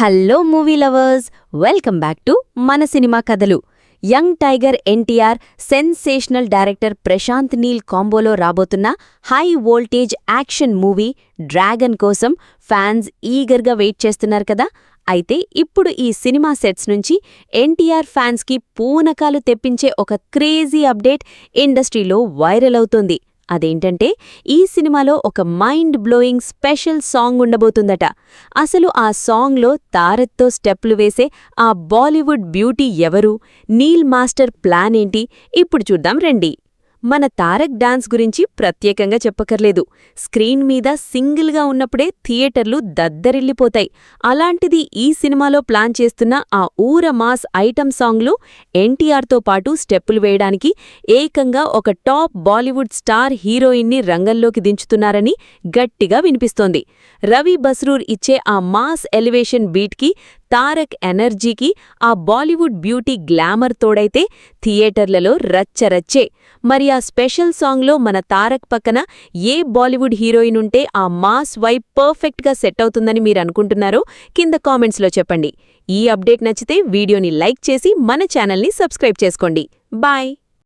Hello movie lovers, welcome back to మన సినిమా కథలు. Young tiger NTR, sensational director Prashanth Neel కాంబోలో రాబోతున్న high voltage action movie dragon కోసం ఫ్యాన్స్ ఈగర్గా వెయిట్ చేస్తున్నారు కదా. అయితే ఇప్పుడు ఈ సినిమా సెట్స్ నుంచి ఎన్టీఆర్ ఫ్యాన్స్కి పూనకాలు తెప్పించే ఒక క్రేజీ అప్డేట్ ఇండస్ట్రీలో వైరల్ అవుతోంది. అదేంటంటే ఈ సినిమాలో ఒక మైండ్ బ్లోయింగ్ స్పెషల్ సాంగ్ ఉండబోతుందట. అసలు ఆ సాంగ్లో తారక్తో స్టెప్లు వేసే ఆ బాలీవుడ్ బ్యూటీ ఎవరు, నీల్ మాస్టర్ ప్లాన్ ఏంటి, ఇప్పుడు చూద్దాం రండి. మన తారక్ డాన్స్ గురించి ప్రత్యేకంగా చెప్పకర్లేదు. స్క్రీన్ మీద సింగిల్గా ఉన్నప్పుడే థియేటర్లు దద్దరిల్లిపోతాయి. అలాంటిది ఈ సినిమాలో ప్లాన్ చేస్తున్న ఆ ఊర మాస్ ఐటమ్ సాంగ్లో ఎన్టీఆర్తో పాటు స్టెప్పులు వేయడానికి ఏకంగా ఒక టాప్ బాలీవుడ్ స్టార్ హీరోయిన్ని రంగంలోకి దించుతున్నారని గట్టిగా వినిపిస్తోంది. రవి బస్రూర్ ఇచ్చే ఆ మాస్ ఎలివేషన్ బీట్కి, తారక్ ఎనర్జీకి ఆ బాలీవుడ్ బ్యూటీ గ్లామర్ తోడైతే థియేటర్లలో రచ్చరచ్చే. మరి ఆ స్పెషల్ సాంగ్లో మన తారక్ పక్కన ఏ బాలీవుడ్ హీరోయిన్ ఉంటే ఆ మాస్ వైబ్ పర్ఫెక్ట్గా సెట్ అవుతుందని మీరనుకుంటున్నారో కింద కామెంట్స్లో చెప్పండి. ఈ అప్డేట్ నచ్చితే వీడియోని లైక్ చేసి మన ఛానల్ని సబ్స్క్రైబ్ చేసుకోండి. బాయ్.